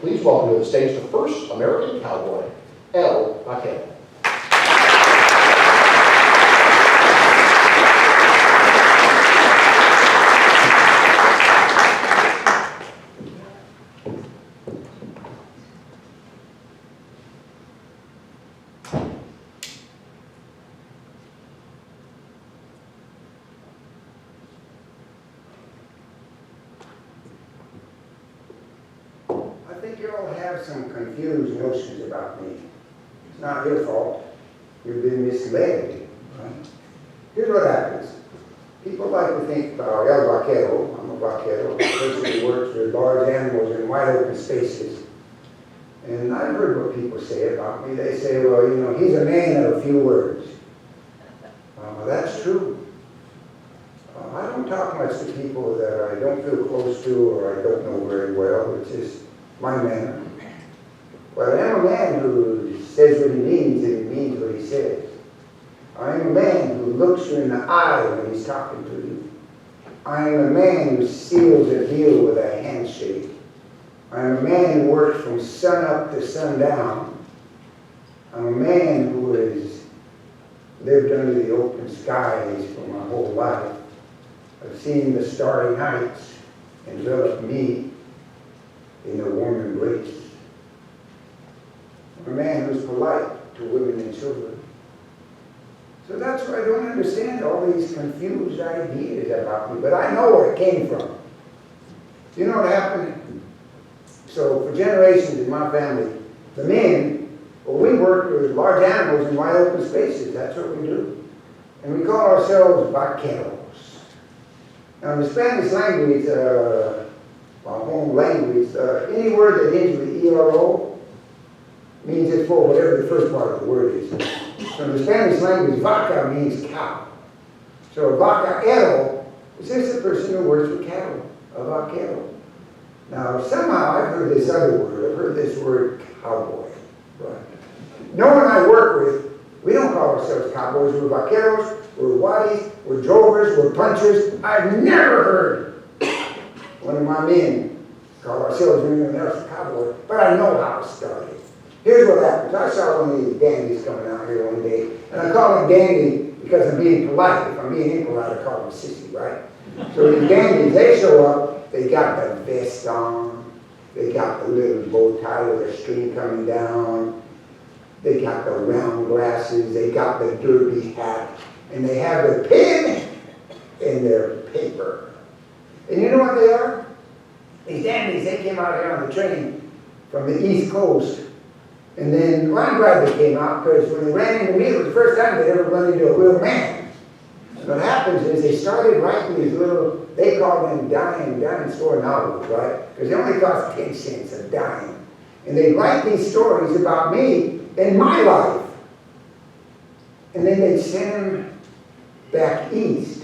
please welcome to the stage the first American cowboy, El Vaquero. I think you all have some confused notions about me. It's not your fault. You've been misled. Right? Here's what happens. People like to think about El Vaquero. I'm a vaquero, a person who works with large animals in wide open spaces. And I've heard what people say about me. They say, well, you know, he's a man of a few words. That's true. I don't talk much to people that I don't feel close to or I don't know very well. It's just my manner. But I am a man who says what he means and he means what he says. I am a man who looks you in the eye when he's talking to you. I am a man who seals a deal with a handshake. I am a man who works from sun up to sundown. I'm a man who has lived under the open skies for my whole life. I've seen the starry nights envelop me in their warm embrace. I'm a man who's polite to women and children. So that's why I don't understand all these confused ideas about me, but I know where it came from. You know what happened? So for generations in my family, the men, well, we worked with large animals in wide open spaces. That's what we do. And we call ourselves vaqueros. Now in the Spanish language, our home language, any word that ends with ERO means it's for whatever the first part of the word is. So in the Spanish language, vaca means cow. So a vaquero is just a person who works with cattle, a vaquero. Now somehow I've heard this other word, I've heard this word cowboy. Right? No one I work with, we don't call ourselves cowboys, we're vaqueros, we're waddies, we're drovers, we're punchers. I've never heard one of my men call ourselves anything else a cowboy, but I know how it started. Here's what happens. I saw one of these dandies coming out here one day, and I call him dandy because I'm being polite. If I'm being impolite, I call him sissy, right? So these dandies, they show up, they got the vest on, they got the little bow tie with a string coming down, they got the round glasses, they got the derby hat, and they have their pen and their paper. And you know what they are? These dandies, they came out here on the train from the East Coast. And then, well, I'm glad they came out, because when they ran into me, it was the first time they'd ever run into a real man. And what happens is they started writing these little, they call them dime store novels, right? Because they only cost 10 cents a dime. And they'd write these stories about me and my life. And then they'd send them back east.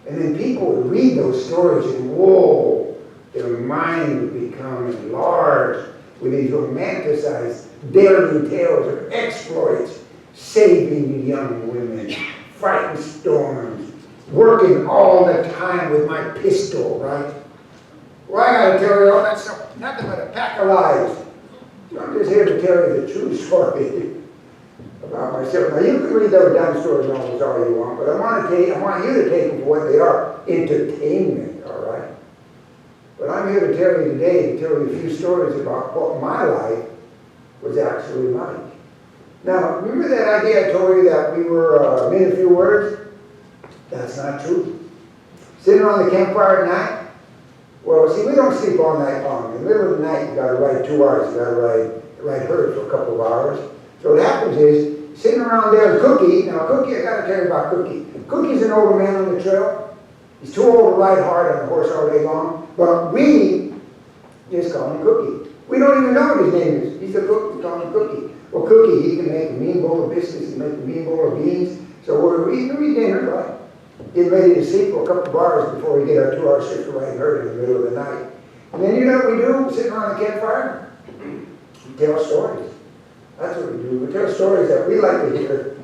And then people would read those stories and whoa, their mind would become enlarged with these romanticized daring tales of exploits, saving young women, fighting storms, working all the time with my pistol, right? Well, I gotta tell you all that stuff, nothing but a pack of lies. So I'm just here to tell you the true story about myself. Now you can read those dime stories almost all you want, but I want you to take them for what they are, entertainment, all right? But I'm here to tell you today, to tell you a few stories about what my life was actually like. Now, remember that idea I told you that we were men of few words? That's not true. Sitting on the campfire at night? Well, see, we don't sleep all night long. In the middle of the night, you got to ride 2 hours. You got to ride herd for a couple of hours. So what happens is, sitting around there with Cookie, now Cookie, I got to tell you about Cookie. Cookie's an older man on the trail. He's too old to ride hard on a horse all day long, but we just call him Cookie. We don't even know what his name is. He's a cook, we call him Cookie. Well, Cookie, he can make a mean bowl of biscuits and make a mean bowl of beans. So we're eating dinner, right? Getting ready to sleep for a couple of hours before we get our 2-hour shift to ride herd in the middle of the night. And then you know what we do? We're sitting around the campfire. We tell stories. That's what we do. We tell stories that we like to hear,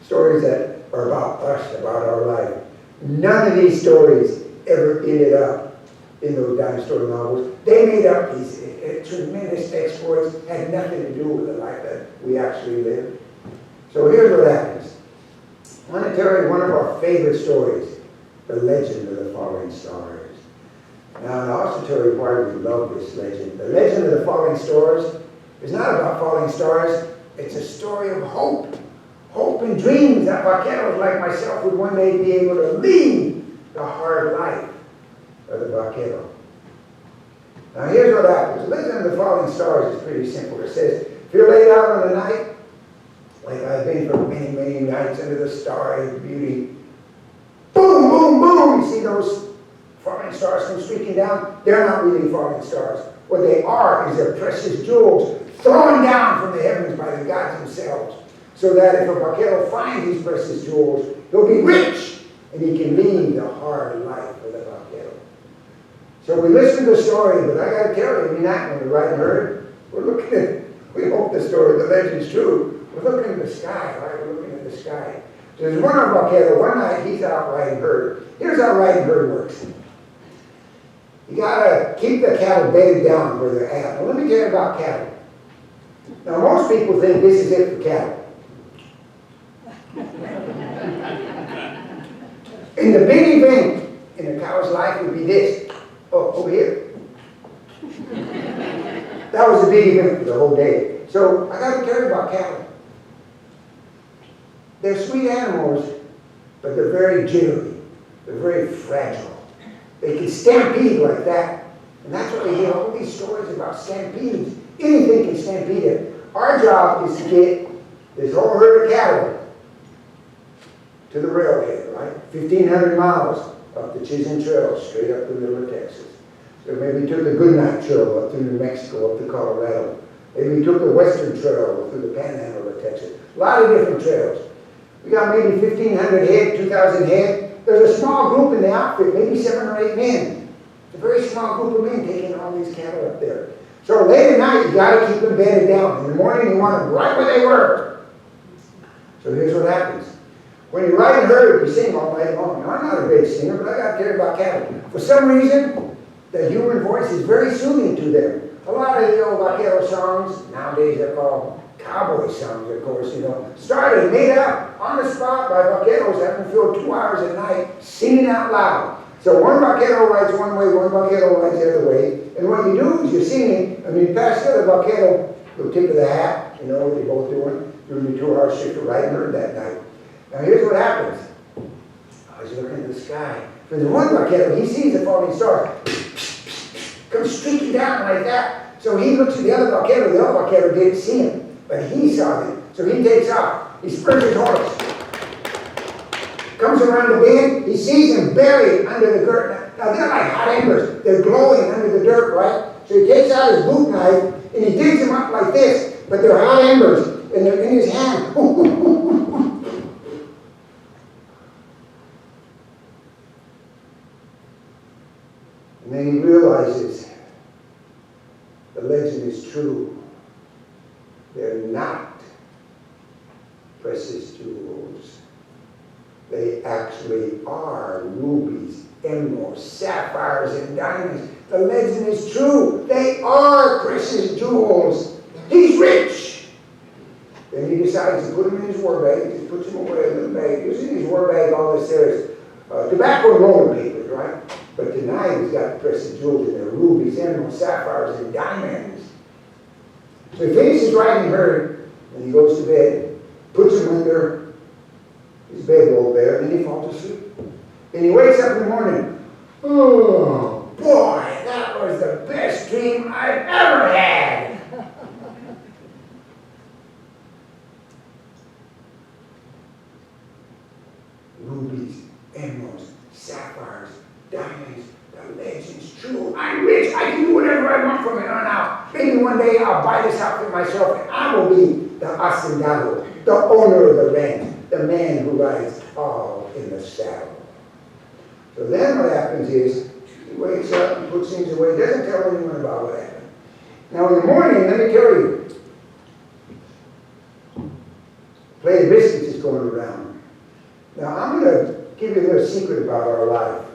stories that are about us, about our life. None of these stories ever ended up in those dime store novels. They made up these tremendous exploits, had nothing to do with the life that we actually lived. So here's what happens. I want to tell you one of our favorite stories, the legend of the falling stars. Now, I'll also tell you why we love this legend. The legend of the falling stars is not about falling stars. It's a story of hope. Hope and dreams that vaqueros like myself would one day be able to lead the hard life of the vaquero. Now, here's what happens. The legend of the falling stars is pretty simple. It says, if you're laid out on the night, like I've been for many, many nights under the starry beauty, boom, boom, boom, you see those falling stars come streaking down? They're not really falling stars. What they are is their precious jewels thrown down from the heavens by the gods themselves, so that if a vaquero finds these precious jewels, he'll be rich and he can lead the hard life of the vaquero. So we listen to the story, but I got to tell you, every night when we're riding herd, we're looking at, we hope the story, the legend's true, we're looking at the sky, right? We're looking at the sky. So there's one vaquero, one night he's out riding herd. Here's how riding herd works. You got to keep the cattle bedded down where they're at. Now let me tell you about cattle. Now most people think this is it for cattle. And the big event in a cow's life would be this. Oh, over here. That was the big event for the whole day. So I got to tell you about cattle. They're sweet animals, but they're very jittery. They're very fragile. They can stampede like that. And that's why we hear all these stories about stampedes. Anything can stampede it. Our job is to get this whole herd of cattle to the railhead, right? 1,500 miles up the Chisholm Trail, straight up the middle of Texas. So maybe we took the Goodnight Trail up through New Mexico, up to Colorado. Maybe we took the Western Trail through the Panhandle of Texas. A lot of different trails. We got maybe 1,500 head, 2,000 head. There's a small group in the outfit, maybe 7 or 8 men. It's a very small group of men taking all these cattle up there. So late at night, you got to keep them bedded down. In the morning, you want them right where they were. So here's what happens. When you ride a herd, you sing all night long. Now, I'm not a great singer, but I got to tell you about cattle. For some reason, the human voice is very soothing to them. A lot of the old vaquero songs, nowadays they're called cowboy songs, of course, started, made up on the spot by vaqueros having to fill 2 hours at night singing out loud. So one vaquero rides one way, one vaquero rides the other way. And what you do is you're singing, and you pass the other vaquero, the tip of the hat, what they're both doing, during the 2-hour shift of riding herd that night. Now here's what happens. I was looking at the sky. For the one vaquero, he sees the falling star. Comes streaking down like that. So he looks at the other vaquero didn't see him, but he saw him. So he takes off. He spurs his horse. Comes around the bend, he sees him buried under the dirt. Now they're like hot embers. They're glowing under the dirt, right? So he takes out his boot knife and he digs them up like this, but they're hot embers and they're in his hand. And then he realizes the legend is true. They're not precious jewels. They actually are rubies, emeralds, sapphires, and diamonds. The legend is true. They are precious jewels. He's rich. Then he decides to put them in his war bag. He puts them away in the bag. You see in his war bag, all this there is tobacco and rolling papers, right? But tonight he's got precious jewels in there, rubies, emeralds, sapphires, and diamonds. So he finishes riding herd, and he goes to bed, puts them under his bedroll there, and then he falls asleep. And he wakes up in the morning. Oh, boy, that was the best dream I've ever had. Rubies, emeralds, sapphires, diamonds, the legend's true. I'm rich. I can do whatever I want from here on out. Maybe one day I'll buy this outfit myself and I will be the hacendado, the owner of the ranch, the man who rides all in the saddle. So then what happens is he wakes up and puts things away. He doesn't tell anyone about what happened. Now in the morning, let me tell you, play of biscuits is going around. Now I'm going to give you a little secret about our life.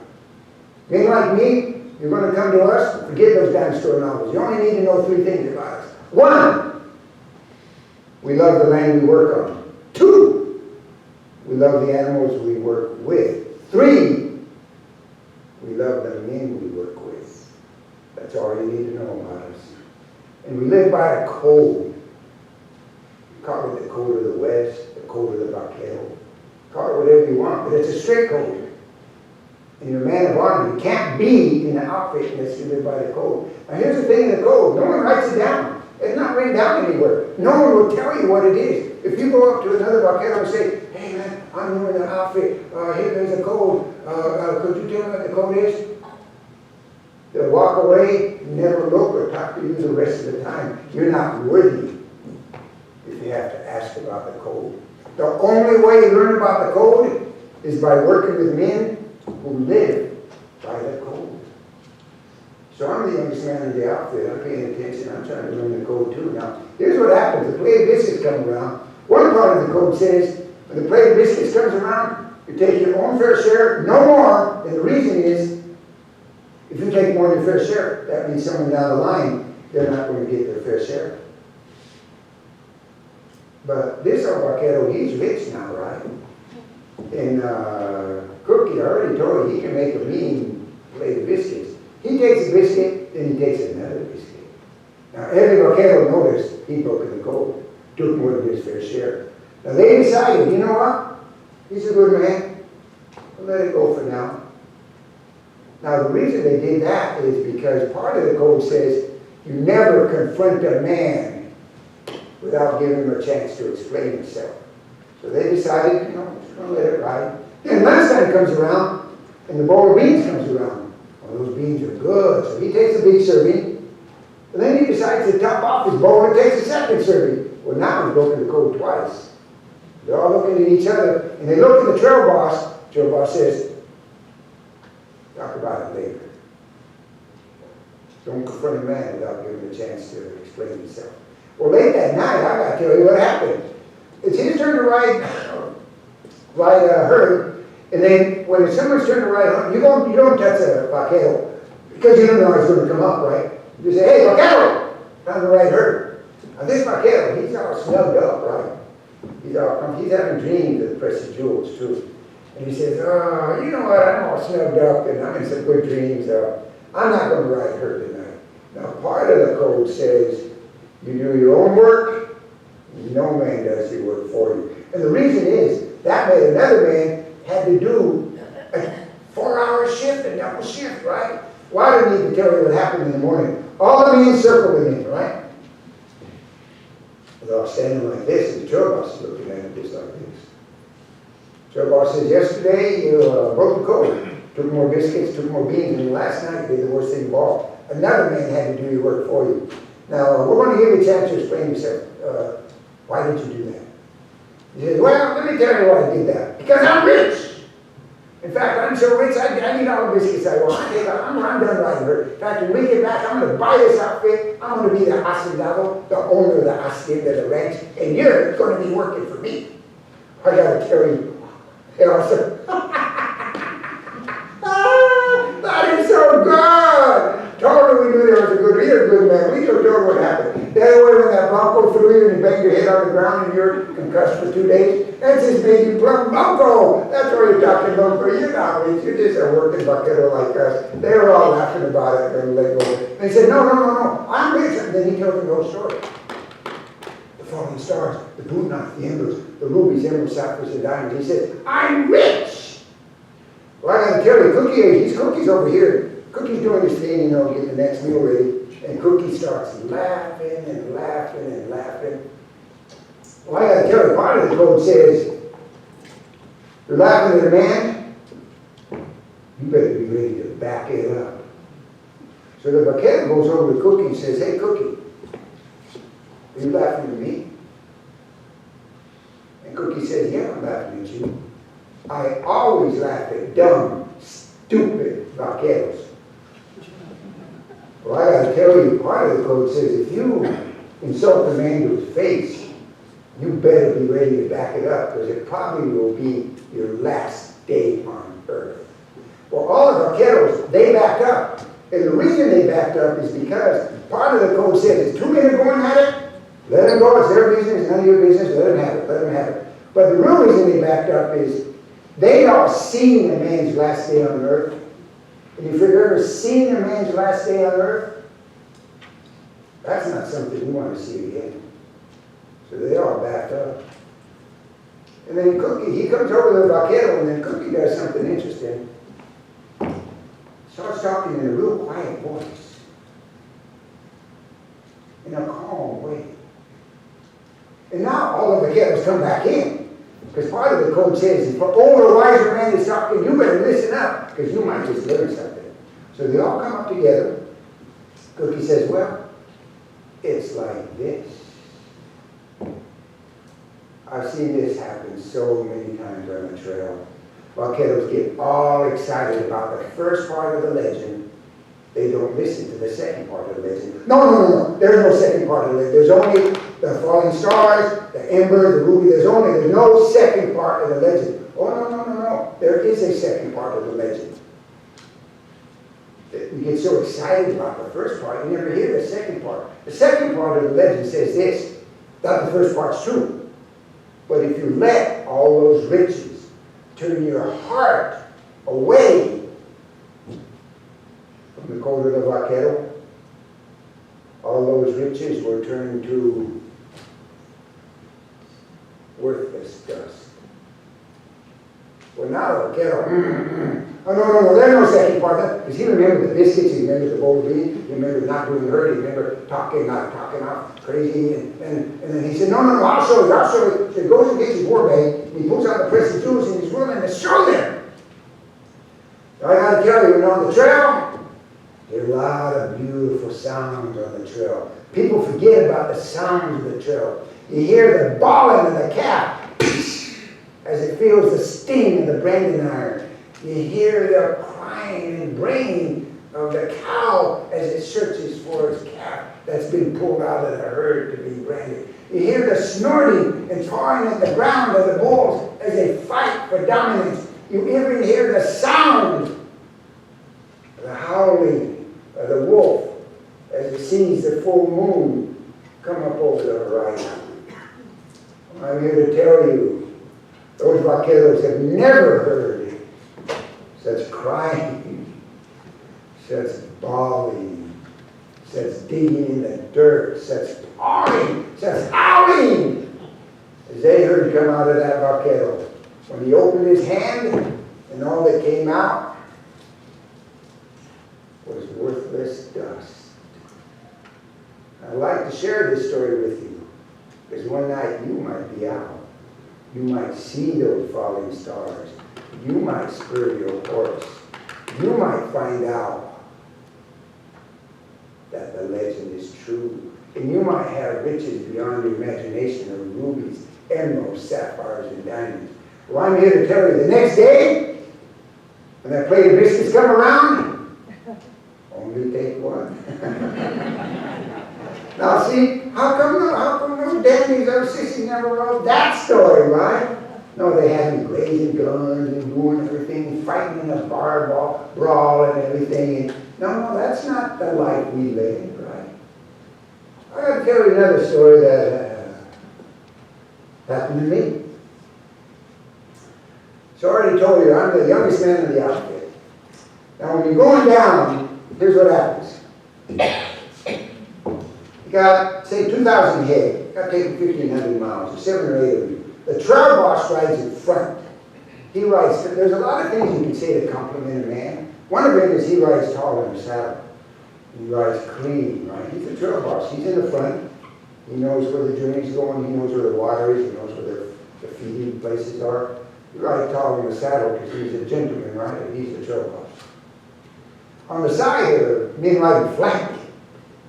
Men like me, you're going to come to us, forget those dinosaur novels. You only need to know 3 things about us. 1, we love the land we work on. 2, we love the animals we work with. 3, we love the men we work with. That's all you need to know about us. And we live by a code. You call it the code of the West, the code of the Vaquero. Call it whatever you want, but it's a strict code. And you're a man of honor. You can't be in an outfit unless you live by the code. Now here's the thing in the code. No one writes it down. It's not written down anywhere. No one will tell you what it is. If you go up to another vaquero and say, hey man, I'm wearing an outfit. Here, there's a code. Could you tell me what the code is? They'll walk away, never look or talk to you the rest of the time. You're not worthy if you have to ask about the code. The only way you learn about the code is by working with men who live by the code. So I'm the youngest man in the outfit. I'm paying attention. I'm trying to learn the code too. Now, here's what happens. The plate of biscuits come around. One part of the code says, when the plate of biscuits comes around, you take your own fair share, no more. And the reason is, if you take more than your fair share, that means someone down the line, they're not going to get their fair share. But this old vaquero, he's rich now, right? And Cookie, I already told you, he can make a mean plate of biscuits. He takes a biscuit, then he takes another biscuit. Now, every vaquero noticed he broke the code, took more than his fair share. Now, they decided, you know what? He's a good man. We'll let it go for now. Now, the reason they did that is because part of the code says you never confront a man without giving him a chance to explain himself. So they decided, you know, we're just going to let it ride. Then lunchtime comes around, and the bowl of beans comes around. Well, those beans are good. So he takes a big serving, and then he decides to top off his bowl and takes a second serving. Well, now he's broken the code twice. They're all looking at each other, and they look at the trail boss. The trail boss says, talk about it later. Don't confront a man without giving him a chance to explain himself. Well, late that night, I got to tell you what happened. It's his turn to ride herd, and then when it's someone's turn to ride herd, you don't touch a vaquero because you don't know how it's going to come up, right? You say, hey, vaquero, time to ride herd. Now this vaquero, he's all snugged up, right? He's having dreams of the precious jewels too. And he says, oh, you know what, I'm all snugged up and I'm in some good dreams. I'm not going to ride herd tonight. Now part of the code says you do your own work, no man does your work for you. And the reason is that made another man had to do a 4-hour shift, a double shift, right? Well, I don't need to tell you what happened in the morning. All the men circled him in, right? They're all standing like this, and the trail boss is looking at him just like this. Trail boss says, yesterday you broke the code, took more biscuits, took more beans, and last night you did the worst thing of all. Another man had to do your work for you. Now, we're going to give you a chance to explain yourself. Why did you do that? He says, well, let me tell you why I did that. Because I'm rich. In fact, I'm so rich, I need all the biscuits I want. I'm done riding herd. In fact, when we get back, I'm going to buy this outfit. I'm going to be the hacendado, the owner of the hacienda, the ranch, and you're going to be working for me. I got to tell you. And I said, that is so good. Told her we knew there was a good man. We told her what happened. That way when that Bronco threw you and you banged your head on the ground and you're concussed for 2 days, that's his baby plum Bronco. That's what you're talking about. For you're not rich. You're just a working vaquero like us. They were all laughing about it and let go. And they said, no, I'm rich. And then he told them the whole story. The falling stars, the boot knife, the emeralds, the rubies, emeralds, sapphires, and diamonds. He said, I'm rich. Well, I got to tell you, Cookie's over here. Cookie's doing his thing, you know, getting the next meal ready. And Cookie starts laughing and laughing and laughing. Well, I got to tell you, part of the code says, you're laughing at a man, you better be ready to back it up. So the vaquero goes over to Cookie and says, hey, Cookie, are you laughing at me? And Cookie says, yeah, I'm laughing at you. I always laugh at dumb, stupid vaqueros. Well, I got to tell you, part of the code says if you insult a man to his face, you better be ready to back it up because it probably will be your last day on earth. Well, all the vaqueros, they backed up. And the reason they backed up is because part of the code says, if two men are going at it, let them go, it's their business, none of your business, let them have it, let them have it. But the real reason they backed up is they are seeing a man's last day on earth. And if you've ever seen a man's last day on earth, that's not something you want to see again. So they all backed up. And then Cookie, he comes over to the Vaquero, and then Cookie does something interesting. Starts talking in a real quiet voice, in a calm way. And now all of the vaqueros come back in, because part of the code says, if an older, wiser man is talking, you better listen up, because you might just learn something. So they all come up together. Cookie says, well, it's like this. I've seen this happen so many times on the trail. Vaqueros get all excited about the first part of the legend. They don't listen to the second part of the legend. No. There's no second part of the legend. There's only the falling stars, the ember, the ruby. There's no second part of the legend. Oh, no. There is a second part of the legend. You get so excited about the first part, you never hear the second part. The second part of the legend says this, that the first part's true. But if you let all those riches turn your heart away from the code of the Vaquero, all those riches were turned to worthless dust. Well, now the Vaquero, oh, no, there's no second part. Because he remembered the biscuits, he remembered the bowl of beef, he remembered not doing hurt, he remembered talking off crazy, and then he said, no, I'll show you. So he goes and gets his war bag, and he pulls out the precious jewels, and he's willing to show them. I gotta tell you, on the trail, there are a lot of beautiful sounds on the trail. People forget about the sounds of the trail. You hear the bawling of the calf as it feels the sting of the branding iron. You hear the crying and braying of the cow as it searches for its calf that's been pulled out of the herd to be branded. You hear the snorting and pawing at the ground of the bulls as they fight for dominance. You even hear the sound of the howling of the wolf as it sees the full moon come up over the horizon. I'm here to tell you, those vaqueros have never heard such crying, such bawling, such digging in the dirt, such pawing, such howling, as they heard come out of that vaquero. When he opened his hand, and all that came out was worthless dust. I'd like to share this story with you, because one night you might be out. You might see those falling stars. You might spur your horse. You might find out that the legend is true. And you might have riches beyond your imagination of rubies, emeralds, sapphires, and diamonds. Well, I'm here to tell you, the next day, when that plate of biscuits come around, only take one. Now see, how come those dandies, those sissies never wrote that story, right? No, they had me blazing guns and doing everything, fighting in a bar brawl and everything. And no, that's not the life we live, right? I got to tell you another story that happened to me. So I already told you, I'm the youngest man in the outfit. Now when you're going down, here's what happens. You got, say, 2,000 head. You got to take 1,500 miles, or 7 or 8 of you. The trail boss rides in front. He rides, there's a lot of things you can say to compliment a man. One of them is he rides tall in the saddle. He rides clean, right? He's the trail boss. He's in the front. He knows where the journey's going. He knows where the water is. He knows where the feeding places are. He rides tall in the saddle because he's a gentleman, right? And he's the trail boss. On the side, there are men riding flank.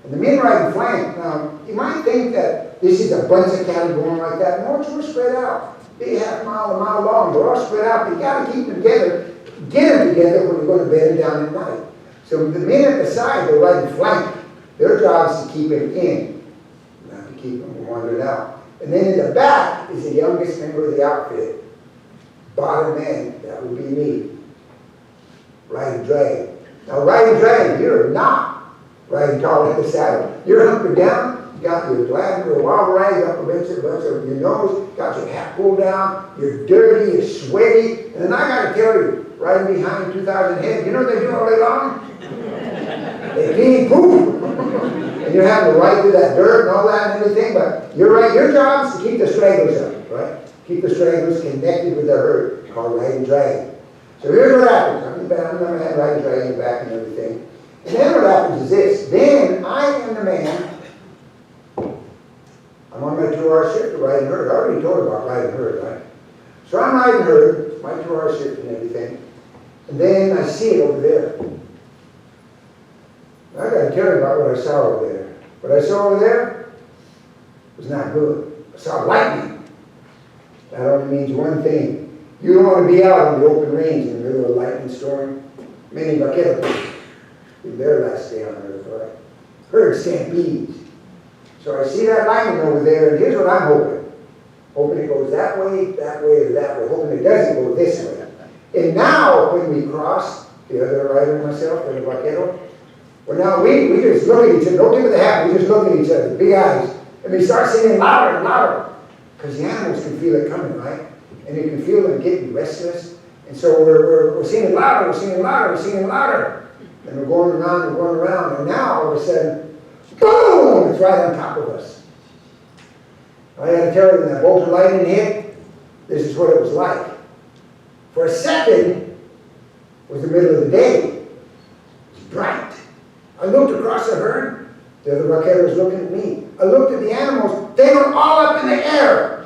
And the men riding flank, now, you might think that this is a bunch of cattle going like that. No, we're spread out. Be half a mile long. They're all spread out. But you got to keep them together. Get them together when you're going to bed down at night. So the men at the side, they're riding flank. Their job is to keep them in, not to keep them wandering out. And then in the back is the youngest member of the outfit. Bottom end, that would be me. Riding drag. Now, riding dragon, you're not riding tall in the saddle. You're hunkered down, you got your bladder, your wild rag up against your nose, got your hat pulled down, you're dirty, you're sweaty, and then I gotta tell you, riding behind 2,000 head, you know what they do all day long? They clean poop. And you're having to ride through that dirt and all that and everything, but you're right, your job is to keep the stragglers up, right? Keep the stragglers connected with the herd, called riding dragon. So here's what happens. I'm never had riding dragon back and everything. And then what happens is this. Then I am the man. I'm on my 2-hour shift to riding herd. I already told about riding herd, right? So I'm riding herd, my 2-hour shift and everything. And then I see it over there. I got to tell you about what I saw over there. What I saw over there was not good. I saw lightning. That only means one thing. You don't want to be out on the open range in the middle of a lightning storm. Many Vaquero in their last day on earth, right? Herd stampedes. So I see that lightning over there, and here's what I'm hoping. Hoping it goes that way, or that way. Hoping it doesn't go this way. And now, when we cross, the other rider and myself, and the Vaquero, well, now we just look at each other. Don't give it the hat. We just look at each other, big eyes. And we start singing louder and louder. Because the animals can feel it coming, right? And you can feel them getting restless. And so we're singing louder, we're singing louder, we're singing louder. And we're going around. And now, all of a sudden, boom! It's right on top of us. I got to tell you, when that bolt of lightning hit, this is what it was like. For a second, it was the middle of the day. It was bright. I looked across the herd. The other Vaquero was looking at me. I looked at the animals. They were all up in the air.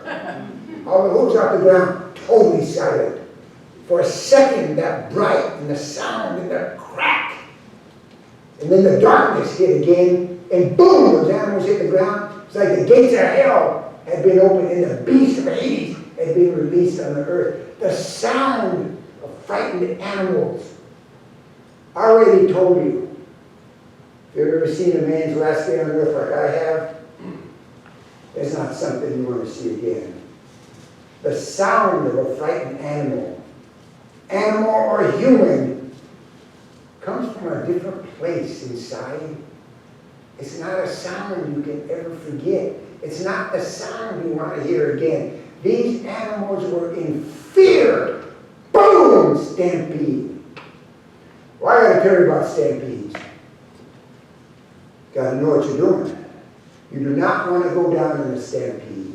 All the hooves off the ground, totally silent. For a second, that bright and the sound and the crack. And then the darkness hit again, and boom, those animals hit the ground. It's like the gates of hell had been opened and the beast of Hades had been released on the earth. The sound of frightened animals. I already told you. If you've ever seen a man's last day on earth like I have, it's not something you want to see again. The sound of a frightened animal or human, comes from a different place inside. It's not a sound you can ever forget. It's not the sound you want to hear again. These animals were in fear. Boom! Stampede. Well, I got to tell you about stampedes. Got to know what you're doing. You do not want to go down in a stampede.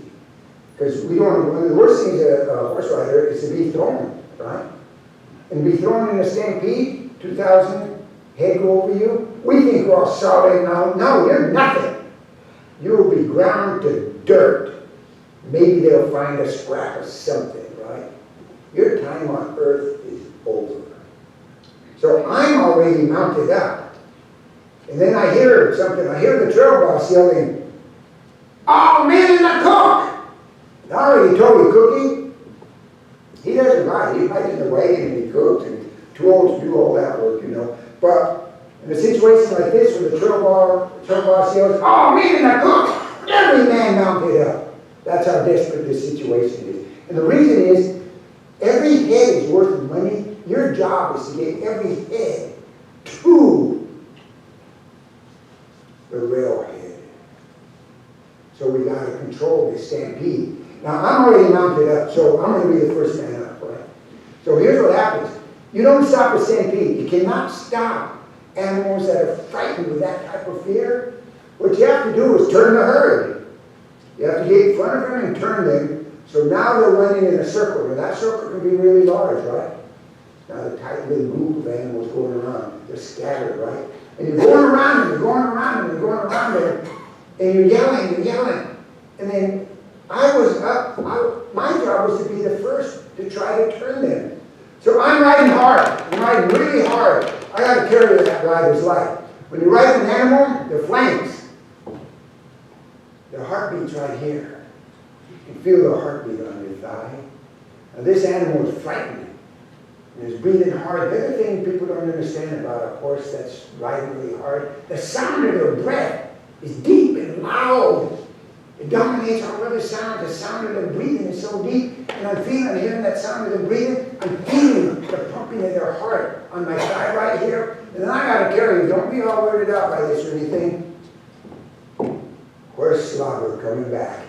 Because one of the worst things a horse rider is to be thrown, right? And be thrown in a stampede, 2,000 head go over you. We think we're all solid now. No, you're nothing. You will be ground to dirt. Maybe they'll find a scrap of something, right? Your time on earth is over. So I'm already mounted up. And then I hear something. I hear the trail boss yelling, "Oh, man in the cook!" I already told you cooking. He doesn't ride. He rides in the wagon and he cooks and too old to do all that work, you know. But in a situation like this where the trail boss yells, "Oh, man in the cook!" Every man mounted up. That's how desperate this situation is. And the reason is, every head is worth money. Your job is to get every head to the railhead. So we got to control this stampede. Now, I'm already mounted up, so I'm going to be the first man up, right? So here's what happens. You don't stop a stampede. You cannot stop animals that are frightened with that type of fear. What you have to do is turn the herd. You have to get in front of them and turn them. So now they're running in a circle. And that circle can be really large, right? Now the tight little group of animals going around. They're scattered, right? And you're going around and you're going around and you're going around there. And you're yelling. And then I was up. My job was to be the first to try to turn them. So I'm riding hard. I'm riding really hard. I got to carry that rider's life. When you ride an animal, their flanks, their heartbeat's right here. You can feel the heartbeat on your thigh. Now this animal is frightened. And is breathing hard. The other thing people don't understand about a horse that's riding really hard, the sound of their breath is deep and loud. It dominates all other sounds. The sound of them breathing is so deep. And I'm hearing that sound of them breathing. I'm feeling the pumping of their heart on my thigh right here. And And then I gotta carry, don't be all weirded out by this or anything. Horse slobber coming back.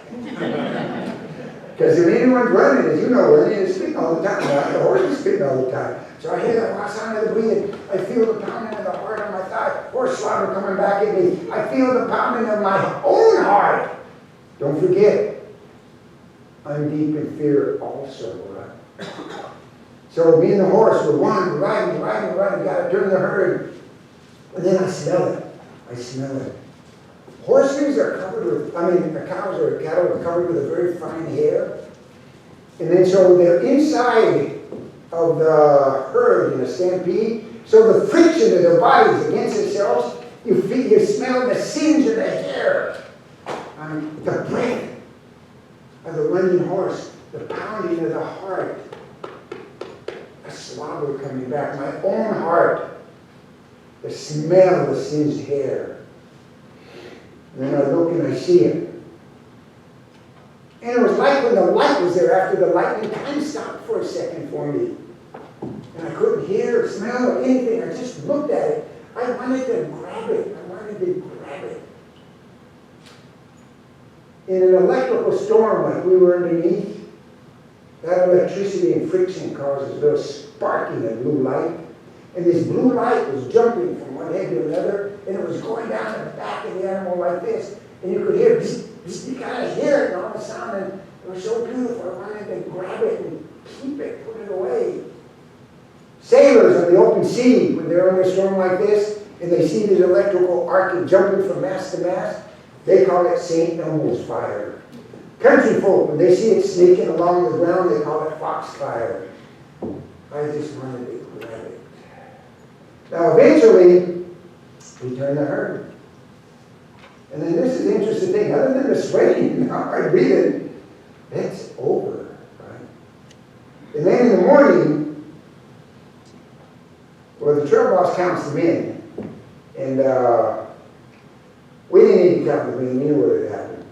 Because if anyone's running, as you know, running is spitting all the time. Right? The horse is spitting all the time. So I hear that sound of the breathing. I feel the pounding of the heart on my thigh. Horse slobber coming back at me. I feel the pounding of my own heart. Don't forget, I'm deep in fear also. Right? So me and the horse, we're riding. Gotta turn the herd. And then I smell it. Horses are covered with, cows or cattle are covered with a very fine hair. And then so they're inside of the herd in a stampede. So the friction of their bodies against themselves, you smell the singe of the hair. The breath of the running horse, the pounding of the heart. A slobber coming back, my own heart. The smell of the singed hair. And then I look and I see it. And it was like when the light was there after the lightning, time stopped for a second for me. And I couldn't hear or smell or anything. I just looked at it. I wanted to grab it. In an electrical storm like we were underneath, that electricity and friction causes a little sparking of blue light. And this blue light was jumping from one head to another, and it was going down the back of the animal like this. And you could hear, you kind of hear it, and all the sound, and it was so beautiful. I wanted to grab it and keep it, put it away. Sailors on the open sea, when they're under a storm like this, and they see this electrical arc jumping from mast to mast, they call it St. Elmo's fire. Country folk, when they see it sneaking along the ground, they call it fox fire. I just wanted to grab it. Now, eventually, we turn the herd. And then this is the interesting thing. Other than the sweating, my breathing, that's over, right? And then in the morning, well, the trail boss counts them in. And we didn't need to count them in. We knew what had happened.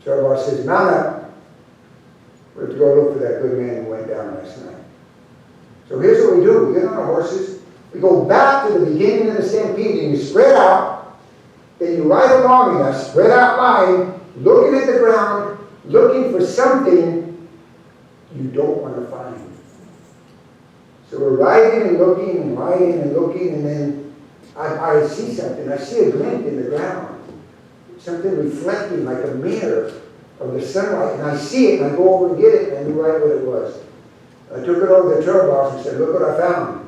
Trail boss says, mount up. We have to go look for that good man who went down last night. So here's what we do. We get on our horses. We go back to the beginning of the stampede, and you spread out. Then you ride along in a spread out line, looking at the ground, looking for something you don't want to find. So we're riding and looking, and then I see something. I see a glint in the ground. Something reflecting like a mirror of the sunlight. And I see it, and I go over and get it, and I knew right what it was. I took it over to the trail boss and said, look what I found.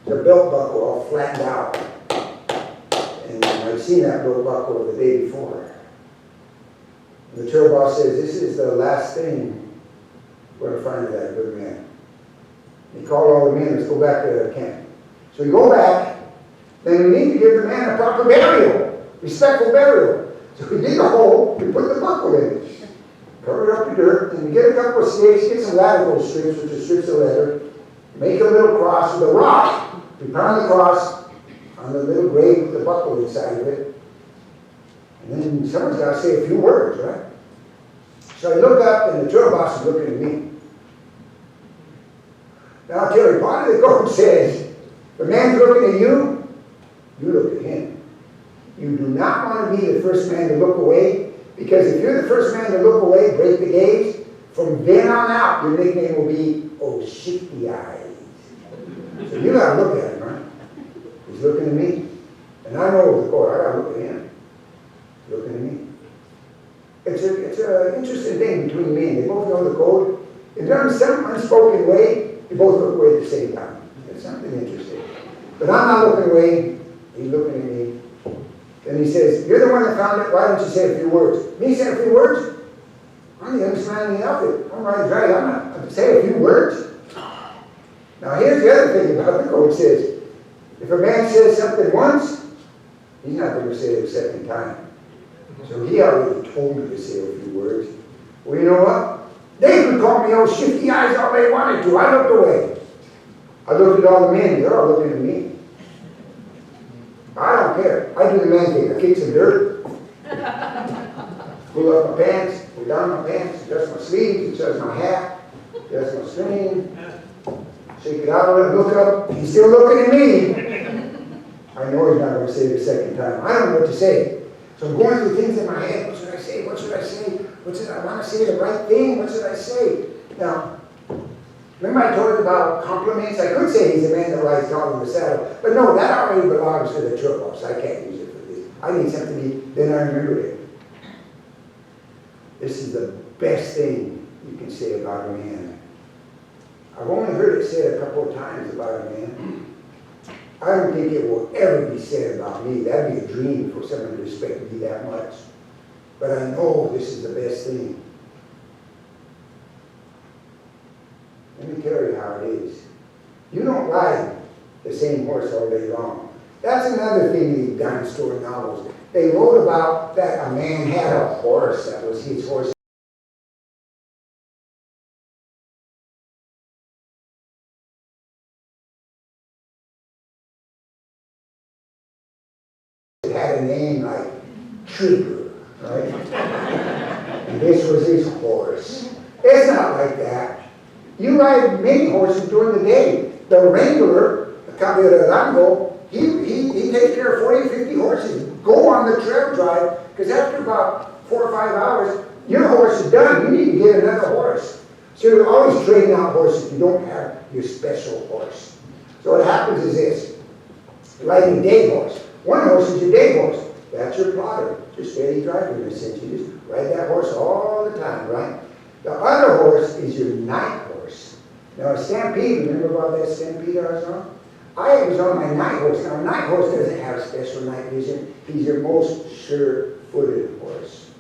The belt buckle all flattened out. And I'd seen that belt buckle the day before. And the trail boss says, this is the last thing we're going to find of that good man. He called all the men, let's go back to camp. So we go back, then we need to give the man a proper burial, respectful burial. So we dig a hole, we put the buckle in it, cover it up with dirt, and we get a couple of sticks, get some radical strips, which are strips of leather, make a little cross with a rock. We pound the cross on the little grave with the buckle inside of it. And then someone's got to say a few words, right? So I look up, and the trail boss is looking at me. Now I'll tell you, part of the code says, the man's looking at you, you look at him. You do not want to be the first man to look away, because if you're the first man to look away, break the gaze, from then on out, your nickname will be, oh, shifty eyes. So you got to look at him, right? He's looking at me. And I know the code, I got to look at him. He's looking at me. It's an interesting thing between men. They both know the code. In some unspoken way, they both look away at the same time. It's something interesting. But I'm not looking away. He's looking at me. Then he says, you're the one that found it. Why don't you say a few words? Me say a few words? I'm the youngest man in the outfit. I'm right. I'm not going to say a few words. Now here's the other thing about the code says, if a man says something once, he's not going to say it a second time. So he already told me to say a few words. Well, you know what? They could call me old shifty eyes all they wanted to. I looked away. I looked at all the men. They're all looking at me. I don't care. I do the man thing. I kick some dirt. Pull up my pants. Pull down my pants. Adjust my sleeves. Adjust my hat. Adjust my string. shake it out, look up. He's still looking at me. I know he's not going to say it a second time. I don't know what to say. So I'm going through things in my head. What should I say? What should I say? What should I want to say the right thing? What should I say? Now, remember I told you about compliments? I could say he's a man that rides tall in the saddle. But no, that already belongs to the trail boss. I can't use it for this. I need something to be, then I remember it. This is the best thing you can say about a man. I've only heard it said a couple of times about a man. I don't think it will ever be said about me. That'd be a dream for someone to respect me that much. But I know this is the best thing. Let me tell you how it is. You don't ride the same horse all day long. That's another thing in these dime store novels. They wrote about that a man had a horse that was his horse. It had a name like Trigger, right? And this was his horse. It's not like that. You ride many horses during the day. The wrangler, the Cowboy of Durango, he takes care of 40, 50 horses. Go on the trail drive, because after about 4 or 5 hours, your horse is done. You need to get another horse. So you're always trading out horses. You don't have your special horse. So what happens is this. Riding a day horse. One horse is your day horse. That's your plotter. Your steady driver in a sense. You just ride that horse all the time, right? The other horse is your night horse. Now a stampede, remember about that stampede I was on? I was on my night horse. Now a night horse doesn't have special night vision. He's your most sure-footed horse.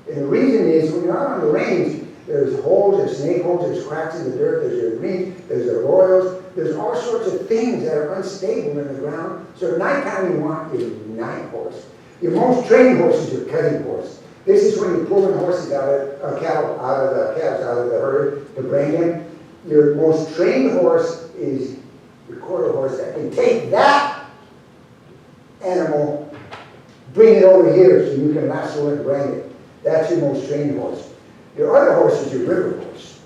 And the reason is when you're out on the range, there's holes, there's snake holes, there's cracks in the dirt, there's your greens, there's the royals, there's all sorts of things that are unstable in the ground. So at nighttime you want your night horse. Your most trained horse is your cutting horse. This is when you're pulling horses out of calves out of the herd to bring them. Your most trained horse is your quarter horse that can take that animal, bring it over here so you can lasso it and bring it. That's your most trained horse. Your other horse is your river horse.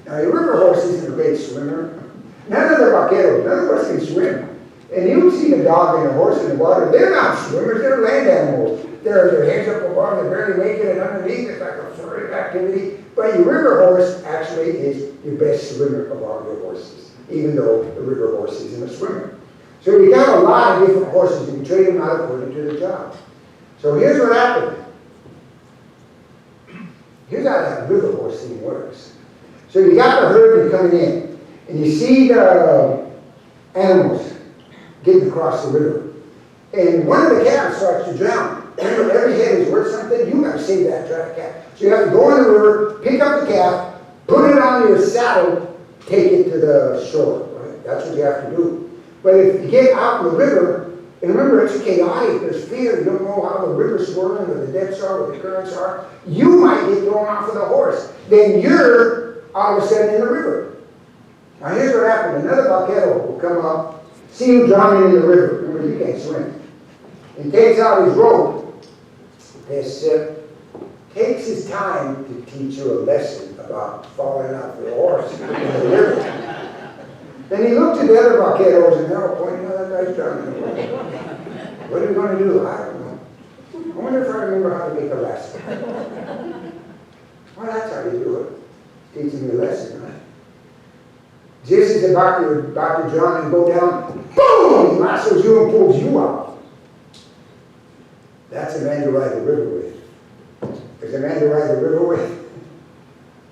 Now your river horse isn't a great swimmer. None of the vaqueros, none of us can swim. And you've seen a dog and a horse in the water. They're not swimmers, they're land animals. Their heads up above, they're barely naked, and underneath it's like a furry activity. But your river horse actually is your best swimmer of all your horses, even though the river horse isn't a swimmer. So you got a lot of different horses, and you trade them out according to the job. So here's what happened. Here's how that river horse thing works. So you got the herd coming in, and you see the animals getting across the river. And one of the calves starts to drown. Remember, every head is worth something. You got to save that calf. So you have to go in the river, pick up the calf, put it on your saddle, take it to the shore. Right? That's what you have to do. But if you get out in the river, and remember, it's chaotic. There's fear. You don't know how the river's swirling, or the depths are, or the currents are. You might get thrown off of the horse. Then you're all of a sudden in the river. Now here's what happened. Another vaquero will come up, see you drowning in the river. Remember, you can't swim. He takes out his rope. Takes his time to teach you a lesson about falling off the horse in the river. Then he looked at the other vaqueros and they're all pointing, oh, that guy's drowning. What are we going to do? I don't know. I wonder if I remember how to make a lesson. Well, that's how you do it. Teaching you a lesson, right? Just as about to drown and go down, boom! He lassos you and pulls you out. That's a man to ride the river with. There's a man to ride the river with.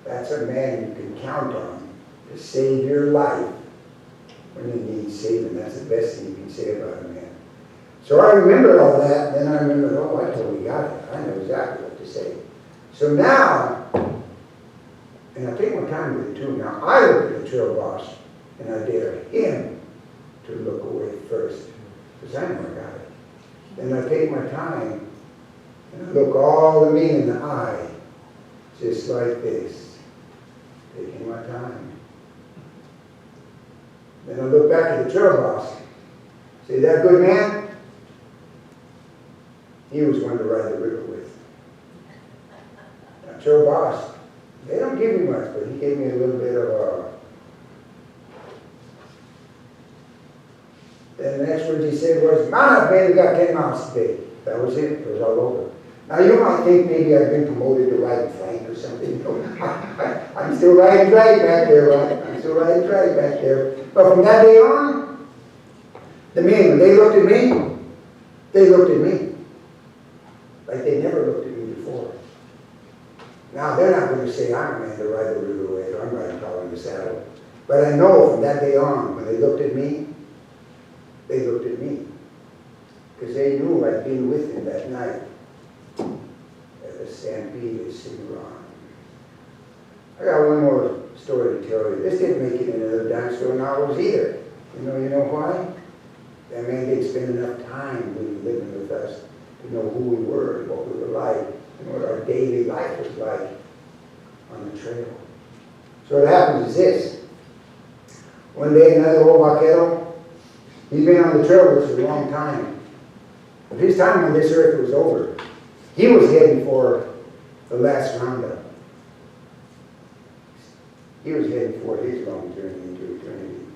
That's a man you can count on to save your life when you need saving. That's the best thing you can say about a man. So I remembered all that, and then I remembered, oh, I totally got it. I know exactly what to say. So now, and I take my time with it too. Now, I look at the trail boss, and I dare him to look away first, because I know I got it. Then I take my time, and I look all the men in the eye, just like this, taking my time. Then I look back at the trail boss, say, that good man? He was one to ride the river with. Now, trail boss, they don't give me much, but he gave me a little bit of Then the next words he said was, "Mount up, man, we got 10 miles today." That was it. It was all over. Now you might think maybe I've been promoted to riding flank or something. You know, I'm still riding drag back there, right? I'm still riding drag back there. But from that day on, the men, when they looked at me like they never looked at me before. Now they're not going to say I'm a man to ride the riverway or I'm riding tall in the saddle. But I know from that day on, when they looked at me. Because they knew I'd been with him that night at the stampede at Cimarron. I got one more story to tell you. This didn't make it in another dime store novels either. You know why? That man didn't spend enough time really living with us to know who we were and what we were like and what our daily life was like on the trail. So what happens is this. One day another old vaquero, he's been on the trail with us for a long time. But his time on this earth was over. He was heading for the last roundup. He was heading for his long journey into eternity.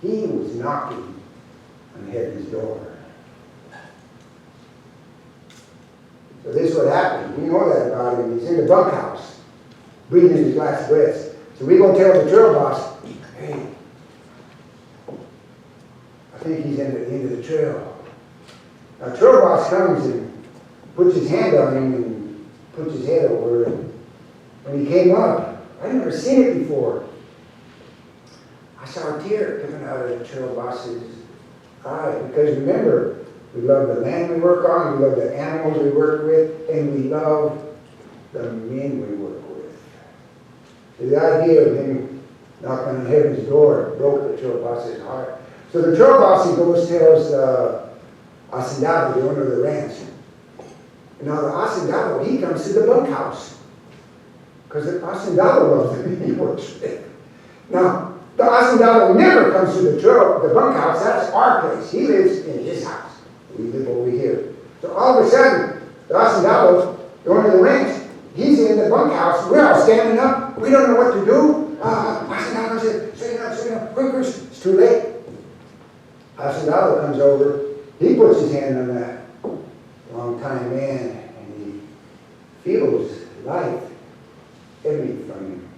He was knocking on heaven's door. So this is what happened. We know that about him. He's in the bunkhouse, breathing his last breaths. So we go tell the trail boss, "Hey, I think he's at the end of the trail." Now, trail boss comes and puts his hand on him and puts his head over. And when he came up, I'd never seen it before. I saw a tear coming out of the trail boss's eye. Because remember, we love the land we work on, we love the animals we work with, and we love the men we work with. So the idea of him knocking on heaven's door broke the trail boss's heart. So the trail boss, he goes, tells Hacendado, the owner of the ranch. And now the Hacendado, he comes to the bunkhouse. Because the Hacendado loves the men he works with. Now, the Hacendado never comes to the bunkhouse. That's our place. He lives in his house. We live over here. So all of a sudden, the Hacendado, the owner of the ranch, he's in the bunkhouse. We're all standing up. We don't know what to do. Hacendado said, straighten up, quickers. It's too late. Hacendado comes over. He puts his hand on that long-time man, and he feels life ebbing from him.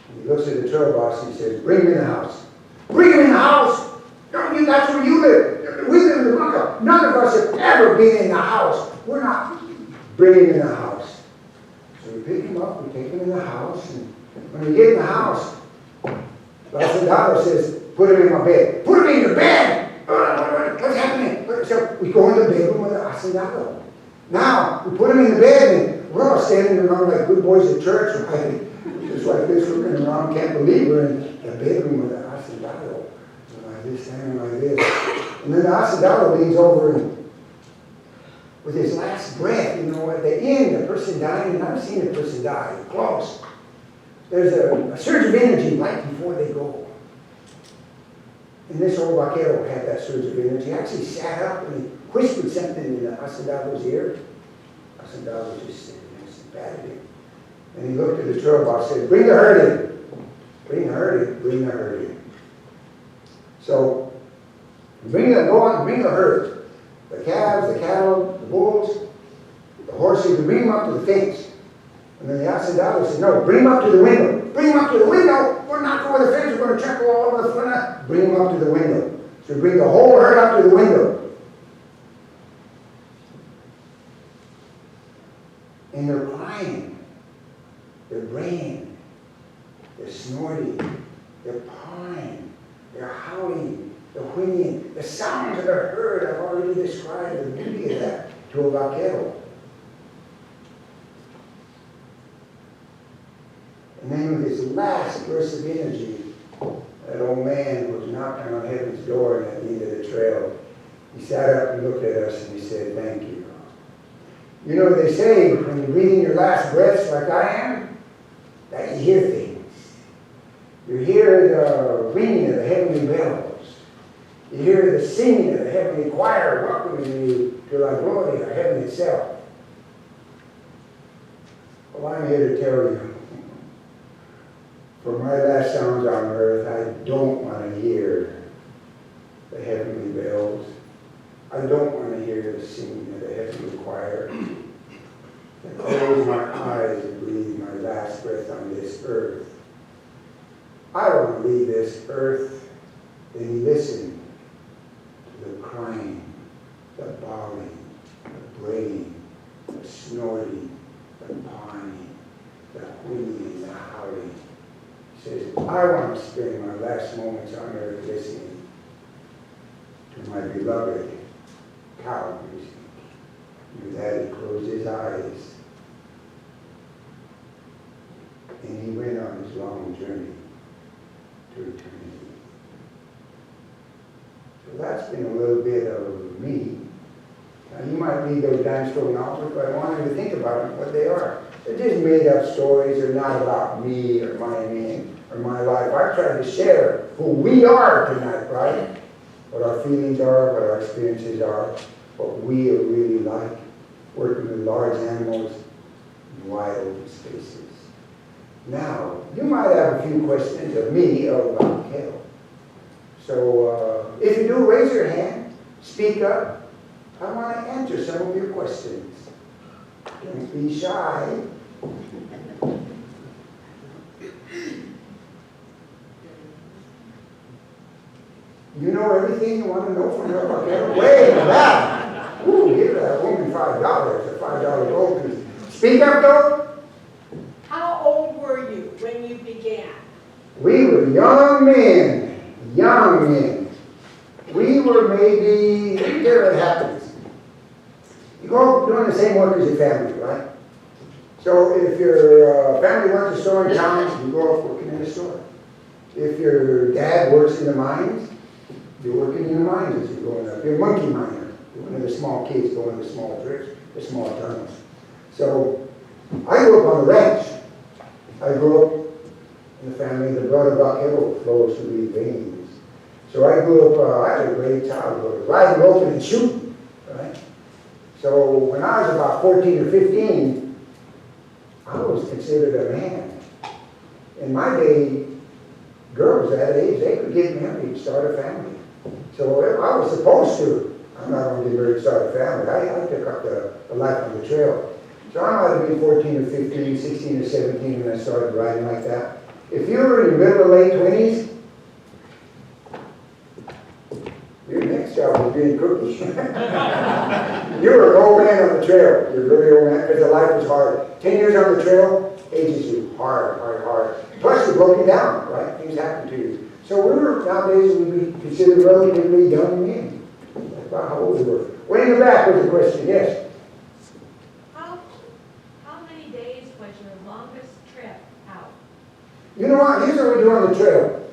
And he looks at the trail boss and he says, "Bring him in the house." "Bring him in the house? No, that's where you live. We live in the bunker. None of us have ever been in the house. We're not bringing him in the house." So we pick him up, we take him in the house, and when we get in the house, Hacendado says, "Put him in my bed." "Put him in your bed? What's happening?" So we go in the bedroom with the Hacendado. Now, we put him in the bed, and we're all standing around like good boys at church, right? Just like this, looking around, can't believe we're in the bedroom with the Hacendado. Like this, standing like this. And then the Hacendado leans over and, with his last breath, at the end, the person dying, and I've seen a person die, close. There's a surge of energy right before they go. And this old vaquero had that surge of energy. He actually sat up and he whispered something in the Hacendado's ear. Hacendado was just sitting there and patted him. And he looked at the trail boss and said, "Bring the herd in. Bring the herd in. Bring the herd in." So, go on and bring the herd. The calves, the cattle, the bulls, the horses, and bring them up to the fence. And then the Hacendado said, "No, bring them up to the window. Bring them up to the window. We're not going to the fence. We're going to trample all over the front. Bring them up to the window." So we bring the whole herd up to the window. And they're crying. They're braying. They're snorting. They're pawing. They're howling. They're whinnying. The sounds of the herd, I've already described the beauty of that to a vaquero. And then with his last burst of energy, that old man was knocking on heaven's door and at the end of the trail. He sat up and looked at us and he said, "Thank you." You know what they say, when you're breathing your last breaths like I am, that you hear things. You hear the ringing of the heavenly bells. You hear the singing of the heavenly choir welcoming you to La Gloria, heaven itself. Well, I'm here to tell you, for my last sounds on earth, I don't want to hear the heavenly bells. I don't want to hear the singing of the heavenly choir. I close my eyes and breathe my last breath on this earth. I want to leave this earth and listen to the crying, the bawling, the braying, the snorting, the pawing, the whinnying, the howling. He says, I want to spend my last moments on earth listening to my beloved cow music. With that, he closed his eyes and he went on his long journey to eternity. So that's been a little bit of me. Now you might read those dime store novels, but I want you to think about them, what they are. They're just made up stories. They're not about me or my name or my life. I try to share who we are tonight, right? What our feelings are, what our experiences are, what we are really like, working with large animals in wide open spaces. Now, you might have a few questions of me or about Kel. So if you do, raise your hand, speak up. I want to answer some of your questions. Don't be shy. You know everything you want to know from her about way back. Ooh, give that woman $5, a $5 gold piece. Speak up, though. How old were you when you began? We were young men. Young men. We were maybe, here it happens. You go up doing the same work as your family, right? So if your family runs a store in town, you go off working in the store. If your dad works in the mines, you're working in the mines as you're going up. You're a monkey miner. You're one of the small kids going to the small drifts, the small tunnels. So I grew up on the ranch. I grew up in the family. The blood of Vaquero flows through these veins. So I grew up, I had a great childhood, riding rope and shooting, right? So when I was about 14 or 15, I was considered a man. In my day, girls that age, they could get married and start a family. So I was supposed to. I'm not going to get married and start a family. I took up the life on the trail. So I might have been 14 or 15, 16 or 17 when I started riding like that. If you were in your middle or late 20s, your next job was being cookie. You were an old man on the trail. You're a really old man because the life was hard. 10 years on the trail ages you hard. Plus you're broken down, right? Things happen to you. So nowadays we'd be considered relatively young men. That's about how old we were. Way in the back was the question, yes? How many days was your longest trip out? You know what? Here's what we do on the trail.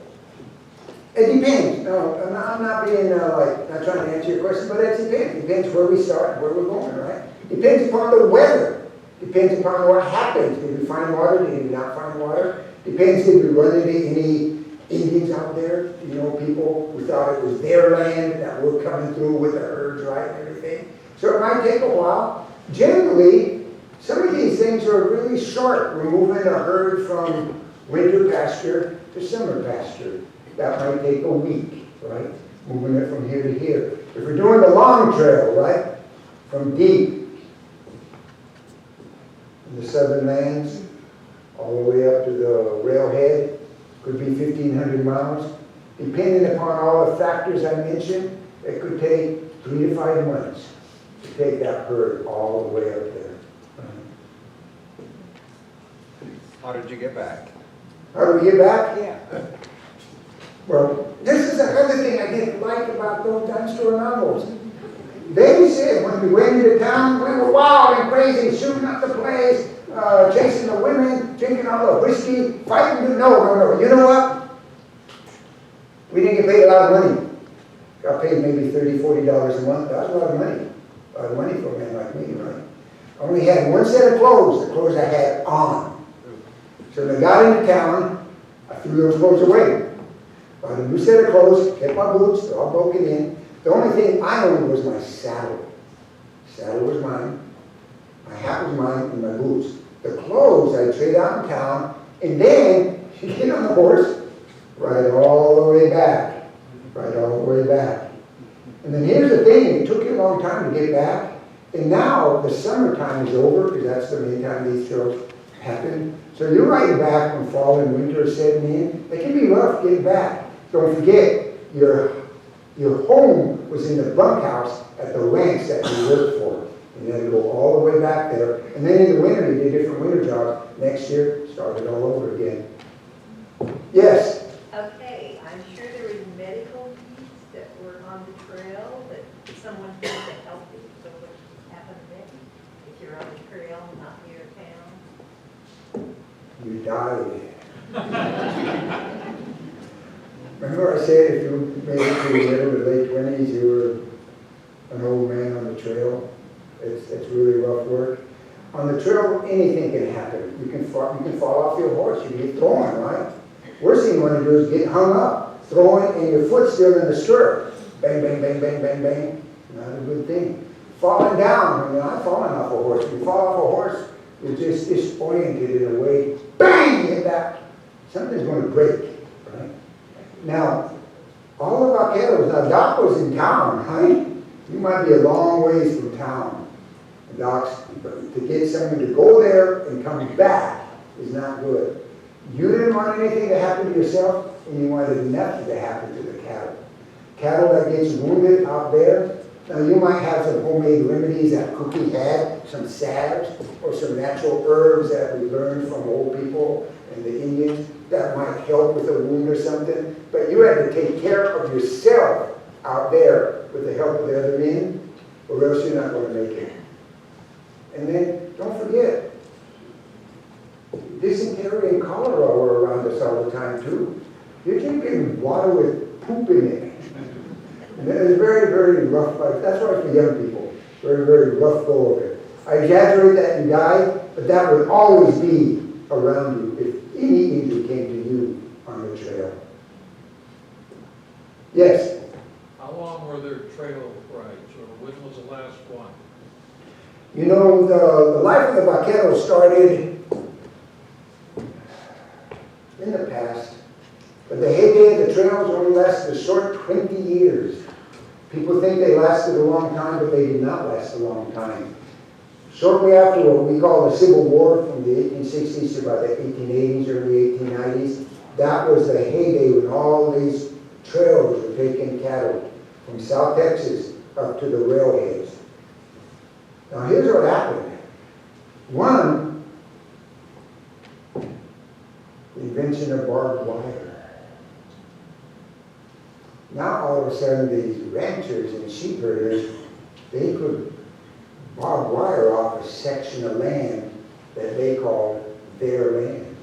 It depends. No, I'm not being not trying to answer your question, but it depends. It depends where we start, where we're going, right? Depends upon the weather. Depends upon what happens. Did we find water? Did we not find water? Depends, did we run into any Indians out there? You know, people who thought it was their land that were coming through with the herds, right, and everything. So it might take a while. Generally, some of these things are really short. We're moving a herd from winter pasture to summer pasture. That might take a week, right? Moving it from here to here. If we're doing the long trail, right, from deep in the southern lands all the way up to the railhead, could be 1,500 miles. Depending upon all the factors I mentioned, it could take 3 to 5 months to take that herd all the way up there. How did you get back? How do we get back? Yeah. Well, this is another thing I didn't like about those dime store novels. They said when we went into town, we were wild and crazy, shooting up the place, chasing the women, drinking all the whiskey, fighting. No. You know what? We didn't get paid a lot of money. Got paid maybe $30, $40 a month. That was a lot of money. A lot of money for a man like me, right? I only had one set of clothes, the clothes I had on. So when I got into town, I threw those clothes away. Bought a new set of clothes, kept my boots, they're all broken in. The only thing I owned was my saddle. The saddle was mine, my hat was mine, and my boots. The clothes I trade out in town, and then you get on the horse, ride all the way back. Ride all the way back. And then here's the thing, it took you a long time to get back, and now the summertime is over, because that's the main time these trails happen. So you're riding back when fall and winter are setting in. It can be rough getting back. Don't forget, your home was in the bunkhouse at the ranch that you worked for. And you had to go all the way back there. And then in the winter, you did different winter jobs. Next year, started all over again. Yes? Okay, I'm sure there were medical needs that were on the trail that someone had to help you. So what happened then? If you're on the trail, not near town? You died. Remember I said if you made it to the middle or late 20s, you were an old man on the trail? It's really rough work. On the trail, anything can happen. You can fall off your horse, you can get thrown, right? Worst thing you want to do is get hung up, throwing, and your foot's still in the stirrup. Bang, bang, bang, bang, bang, bang. Not a good thing. Falling down, I mean, I'm falling off a horse. When you fall off a horse, you're just disoriented in a way. Bang! You hit that. Something's going to break, right? Now, all the vaqueros, now Doc was in town, right? You might be a long ways from town. And Doc's, to get someone to go there and come back is not good. You didn't want anything to happen to yourself, and you wanted nothing to happen to the cattle. Cattle that gets wounded out there, now you might have some homemade remedies that Cookie had, some salves, or some natural herbs that we learned from old people and the Indians that might help with a wound or something, but you had to take care of yourself out there with the help of the other men, or else you're not going to make it. And then, don't forget, dysentery and cholera were around us all the time too. You're drinking water with poop in it. And it was very, very rough life. That's why for young people, very, very rough go of it. I exaggerate that you died, but that would always be around you if any injury came to you on the trail. Yes? How long were there trail rides, or when was the last one? You know, the life of the vaquero started in the past, but the heyday of the trails only lasted a short 20 years. People think they lasted a long time, but they did not last a long time. Shortly after what we call the Civil War, from the 1860s to about the 1880s, early 1890s, that was the heyday when all these trails were taking cattle from South Texas up to the railheads. Now here's what happened. One, the invention of barbed wire. Now all of a sudden these ranchers and sheep herders, they put barbed wire off a section of land that they called their land.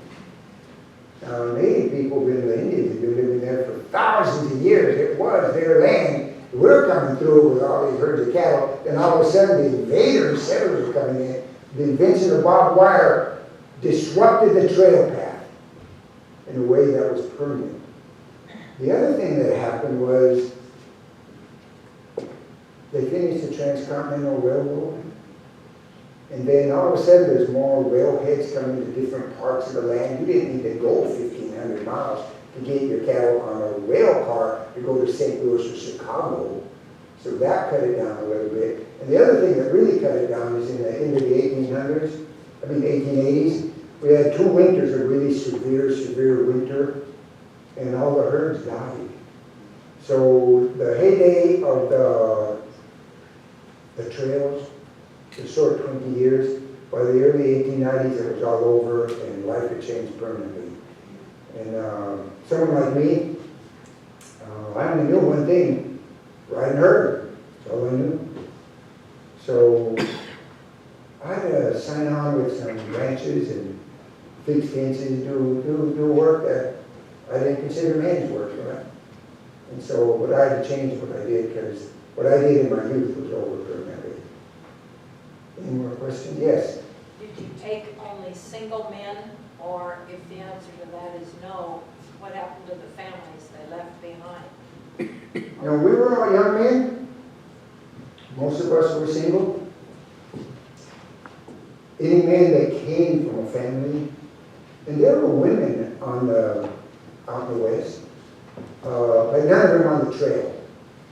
Now native people, the Indians, have been living there for thousands of years. It was their land. We're coming through with all these herds of cattle, and all of a sudden the invaders, settlers are coming in. The invention of barbed wire disrupted the trail path in a way that was permanent. The other thing that happened was they finished the Transcontinental Railroad, and then all of a sudden there's more railheads coming to different parts of the land. You didn't need to go 1,500 miles to get your cattle on a rail car to go to St. Louis or Chicago. So that cut it down a little bit. And the other thing that really cut it down is in the end of the 1880s, we had 2 winters of really severe winter, and all the herds died. So the heyday of the trails, the short 20 years, by the early 1890s it was all over and life had changed permanently. And someone like me, I only knew one thing, riding herd. That's all I knew. So I had to sign on with some ranches and fix fences, do work that I didn't consider man's work, right? And so what I had to change what I did, because what I did in my youth was over permanently. Any more questions? Yes? Did you take only single men, or if the answer to that is no, what happened to the families they left behind? You know, we were all young men. Most of us were single. Any man that came from a family, and there were women on out in the West, but none of them on the trail.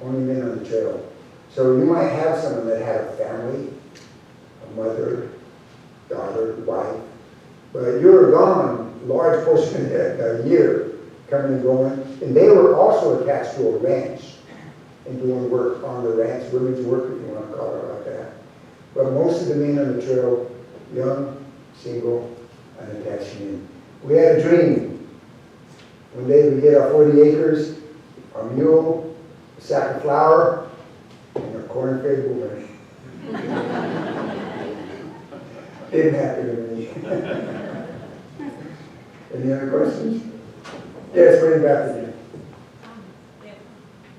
only men on the trail. So you might have someone that had a family, a mother, daughter, wife, but you were gone a large portion of the year, coming and going, and they were also attached to a ranch and doing work on the ranch, women's work, if you want to call it like that. But most of the men on the trail, young, single, unattached men. We had a dream. One day we get our 40 acres, our mule, a sack of flour, and a corn-fed woman. Didn't happen to me. Any other questions? Yes, bring it back again.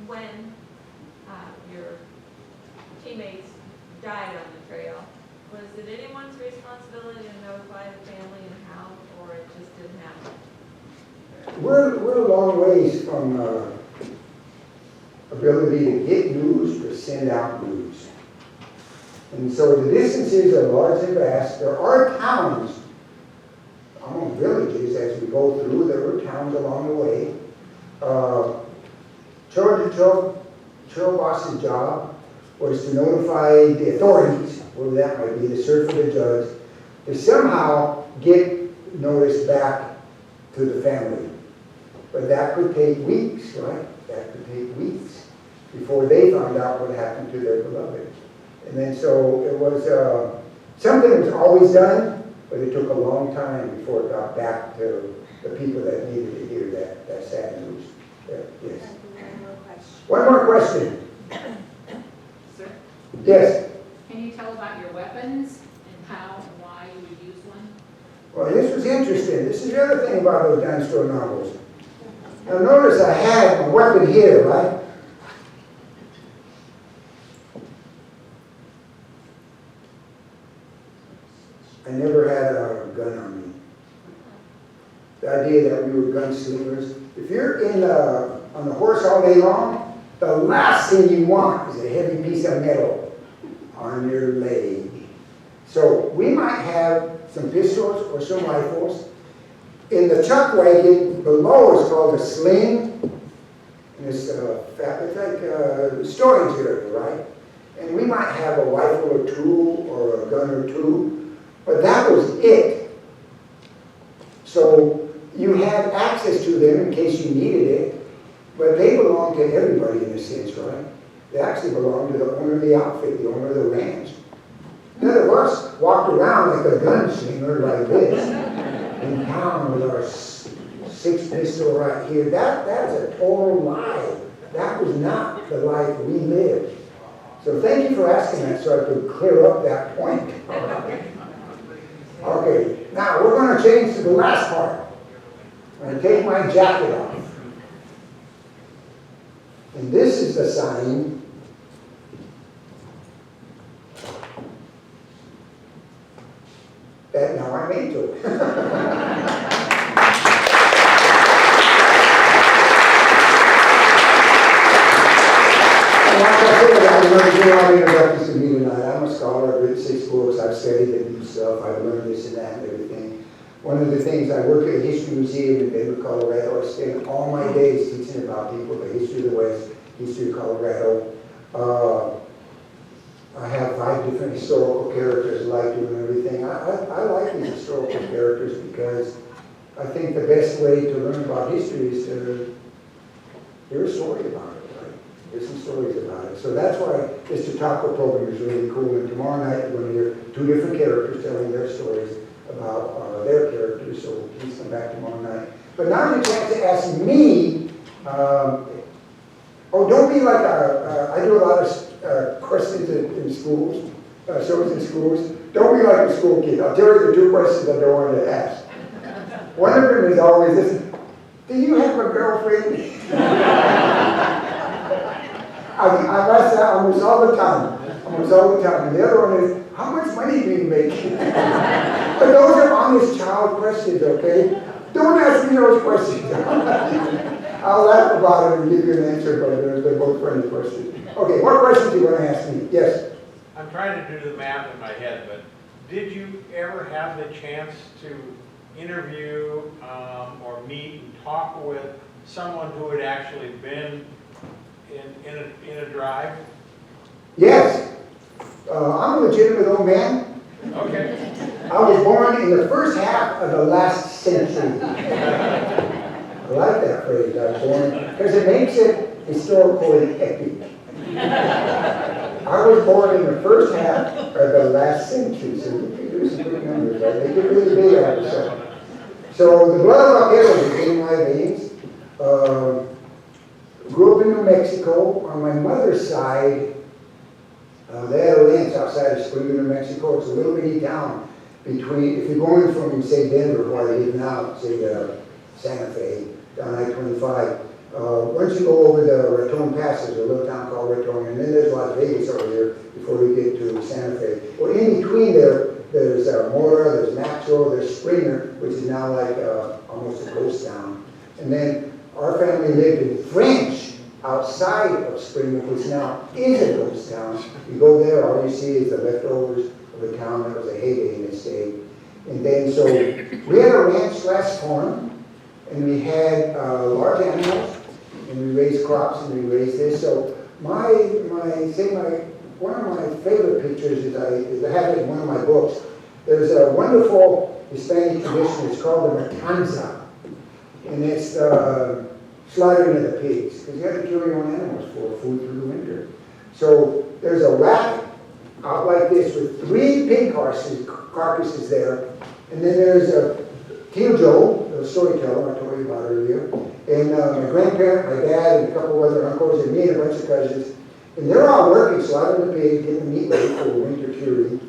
When your teammates died on the trail, was it anyone's responsibility to notify the family and how, or it just didn't happen? We're a long ways from ability to get news or send out news. And so the distances are large and vast. There are towns, almost villages as we go through. There were towns along the way. Trail boss's job was to notify the authorities, whatever that might be, to serve for the judge, to somehow get notice back to the family. But that could take weeks, right? That could take weeks before they found out what happened to their beloved. And then so it was, something was always done, but it took a long time before it got back to the people that needed to hear that sad news. Yeah, yes. One more question. Sir, Yes. can you tell about your weapons and how and why you would use one? Well, this was interesting. This is the other thing about those dinosaur novels. Now notice I had my weapon here, right? I never had a gun on me. The idea that we were gunslingers. If you're on the horse all day long, the last thing you want is a heavy piece of metal on your leg. So we might have some pistols or some rifles. In the chuck wagon below is called a sling. And it's like storage area, right? And we might have a rifle or two or a gun or two, but that was it. So you had access to them in case you needed it, but they belonged to everybody in a sense, right? They actually belonged to the owner of the outfit, the owner of the ranch. None of us walked around like a gunslinger like this in town with our six pistol right here. That's a total lie. That was not the life we lived. So thank you for asking that so I could clear up that point. Okay, now we're going to change to the last part. I'm going to take my jacket off. And this is the sign that now I'm Angel. Like I said, I'm going to do all introductions to me tonight. I'm a scholar. I've written 6 books. I've studied the deep stuff. I've learned this and that and everything. One of the things, I work at a history museum in Denver, Colorado. I spend all my days teaching about people, the history of the West, history of Colorado. I have 5 different historical characters I like doing everything. I like these historical characters because I think the best way to learn about history is to hear a story about it, right? Hear some stories about it. So that's why this Chautauqua program is really cool. And tomorrow night we're going to hear 2 different characters telling their stories about their characters. So please come back tomorrow night. But now you chance to ask me, don't be like I do a lot of questions in schools, shows in schools. Don't be like a school kid. I'll tell you the 2 questions I don't want to ask. One of them is always this: do you have a girlfriend? I ask that almost all the time. And the other one is, how much money do you make? But those are honest child questions, okay? Don't ask me those questions. I'll laugh about it and give you an answer, but they're both friendly questions. Okay, what questions do you want to ask me? Yes? I'm trying to do the math in my head, but did you ever have the chance to interview or meet and talk with someone who had actually been in a drive? Yes. I'm a legitimate old man. Okay. I was born in the first half of the last century. I like that phrase, I was born, because it makes it historically epic. I was born in the first half of the last century, so you can do some big numbers, right? They get really big out of stuff. So the blood of Vaquero is in my veins. Grew up in New Mexico. On my mother's side, they had a ranch outside of Spring, New Mexico. It's a little bitty town between, if you're going from, say, Denver, where I live now, say, Santa Fe, down I-25. Once you go over the Raton Pass, there's a little town called Raton, and then there's Las Vegas over here before you get to Santa Fe. Well, in between there's Mora, there's Maxwell, there's Springer, which is now like almost a ghost town. And then our family lived in French, outside of Springer, which now is a ghost town. You go there, all you see is the leftovers of a town that was a heyday in its day. And then, so we had a ranch/farm, and we had large animals, and we raised crops, and we raised this. So one of my favorite pictures is I have it in one of my books. There's a wonderful Hispanic tradition. It's called the matanza, and it's the slaughtering of the pigs, because you have to kill your own animals for food through the winter. So there's a rack out like this with 3 pig carcasses there, and then there's a Tio Joe, the storyteller I told you about earlier, and my grandparent, my dad, and a couple of other uncles, and me and a bunch of cousins. And they're all working, slaughtering the pigs, getting the meat ready for winter curing.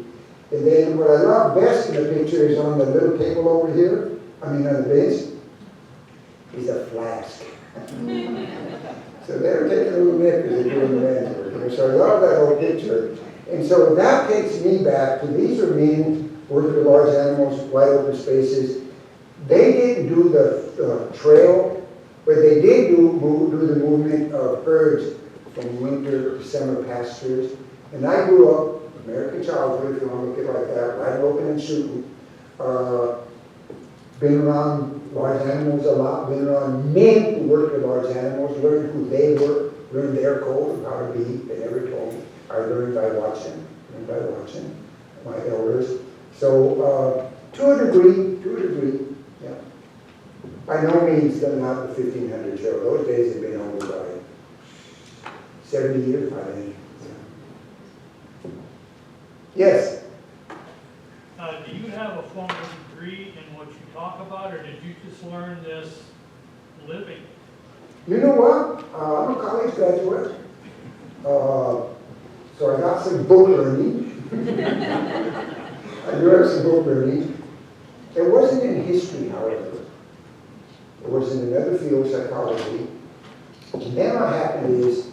And then what I love best in the picture is on the little table over here, on the bench, is a flask. So they're taking a little nip as they're doing the man's work. So I love that whole picture. And so that takes me back to, these are men working with large animals, wide open spaces. They didn't do the trail, but they did do the movement of herds from winter to summer pastures. And I grew up, American childhood, if you want to look at it like that, riding open and shooting. Been around large animals a lot, been around men who worked with large animals, learned who they were, learned their code of how to be. They never told me. I learned by watching my elders. So to a degree, yeah. By no means done out the 1500 show. Those days have been over by 70 years by then. Yeah. Yes? Do you have a formal degree in what you talk about, or did you just learn this living? You know what? I'm a college graduate. So I got some book learning. I do have some book learning. It wasn't in history, however. It was in another field, psychology. And then what happened is,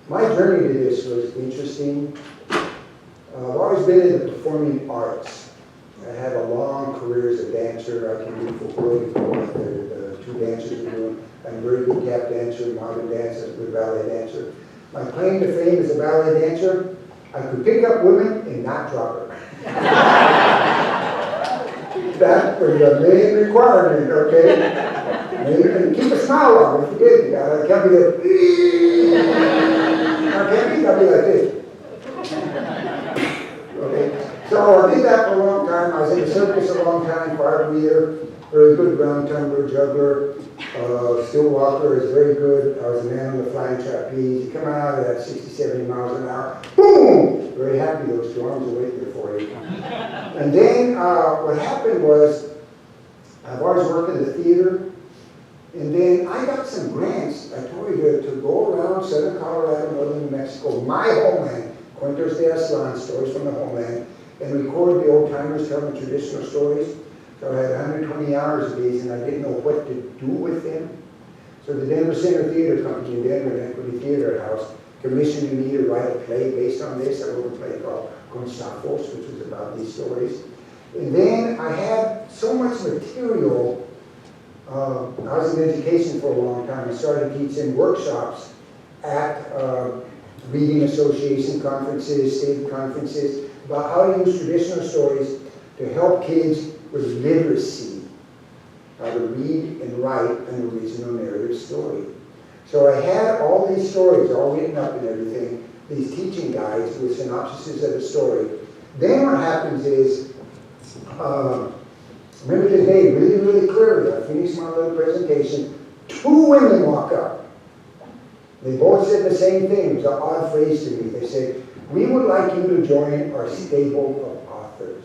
my journey to this was interesting. I've always been in the performing arts. I had a long career as a dancer. I can do the 2 dances we're doing. I'm a very good tap dancer, modern dancer, a good ballet dancer. My claim to fame as a ballet dancer, I could pick up women and not drop her. That was the main requirement, okay? And keep a smile on, don't forget. I can't be there. I can't be like this. Okay, so I did that for a long time. I was in the circus a long time, fire breather, very good ground tumbler, juggler. Still walker is very good. I was a man on the flying trapeze. You come out of that 60, 70 miles an hour, boom! Very happy, those 2 arms are waiting there for you. And then what happened was, I've always worked in the theater, and then I got some grants, I told you, to go around Southern Colorado, Northern New Mexico, my homeland, Cuentos de Aslan, stories from the homeland, and record the old timers telling traditional stories. So I had 120 hours of these, and I didn't know what to do with them. So the Denver Center Theater Company in Denver, an Equity Theater House, commissioned me to write a play based on this. I wrote a play called Constafos, which was about these stories. And then I had so much material. I was in education for a long time. I started teaching workshops at reading association conferences, state conferences, about how to use traditional stories to help kids with literacy, how to read and write an original narrative story. So I had all these stories all written up and everything, these teaching guides with synopsises of the story. Then what happens is, remember the day really, really clearly. I finished my little presentation. 2 women walk up. They both said the same thing. It was an odd phrase to me. They said, "We would like you to join our stable of authors."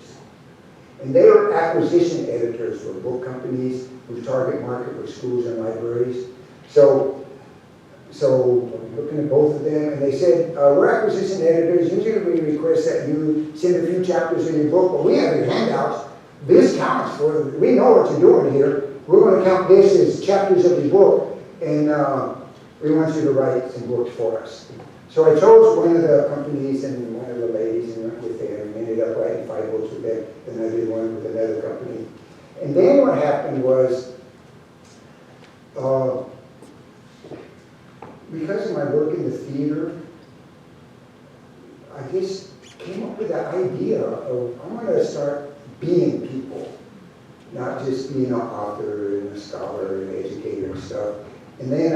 And they were acquisition editors for book companies whose target market were schools and libraries. So I'm looking at both of them, and they said, "We're acquisition editors. Usually we request that you send a few chapters in your book, but we have your handouts. This counts for, we know what you're doing here. We're going to count this as chapters of your book, and we want you to write some books for us." So I chose one of the companies and one of the ladies and went with them, and ended up writing 5 books with them, and I did one with another company. And then what happened was, because of my work in the theater, I just came up with the idea of, I'm going to start being people, not just being an author and a scholar and educator and stuff. And then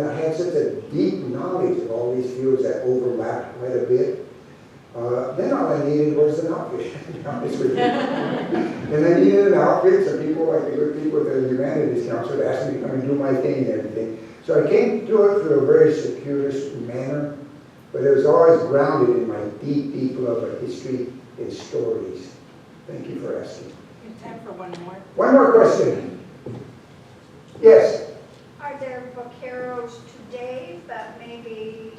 I had such a deep knowledge of all these fields that overlapped quite a bit. Then all I needed was an outfit, to be honest with you. And I needed an outfit, so people like the good people at the Humanities Council asked me to come and do my thing and everything. So I came to it through a very circuitous manner, but it was always grounded in my deep, deep love of history and stories. Thank you for asking. You have time for one more? One more question. Yes? Are there vaqueros today that maybe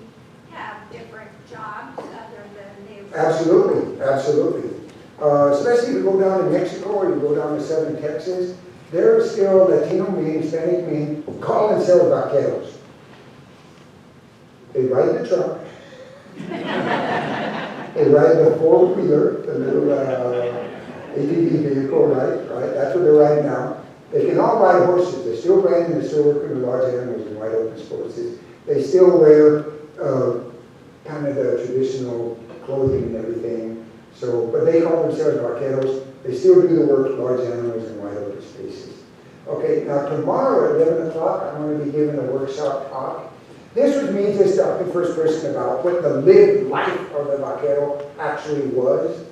have different jobs other than they? Absolutely, absolutely. Especially if you go down to Mexico or you go down to southern Texas, there are still Latino men, Hispanic men, call themselves vaqueros. They ride the truck. They ride the 4-wheeler, the little ATV vehicle, right? That's what they're riding now. They can all ride horses. They're still branding, they're still working with large animals in wide open sports. They still wear kind of the traditional clothing and everything. So, but they call themselves vaqueros. They still do the work with large animals in wide open spaces. Okay, now tomorrow at 11 o'clock, I'm going to be giving a workshop talk. This was me just talking first person about what the lived life of the vaquero actually was.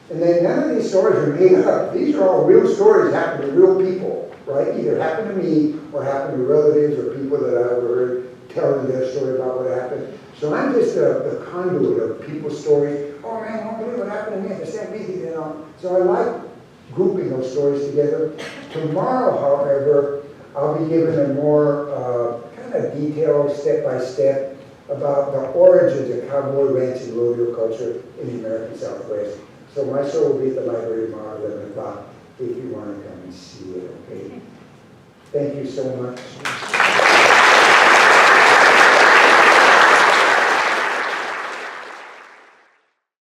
And then none of these stories are made up. These are all real stories happened to real people, right? Either happened to me or happened to relatives or people that I heard telling their story about what happened. So I'm just the conduit of people's stories. Oh man, I don't believe what happened to me. The same meeting, you know. So I like grouping those stories together. Tomorrow, however, I'll be giving a more kind of detailed step-by-step about the origins of cowboy ranch and rodeo culture in the American Southwest. So my show will be at the library tomorrow at 11 o'clock if you want to come and see it, okay? Thank you so much.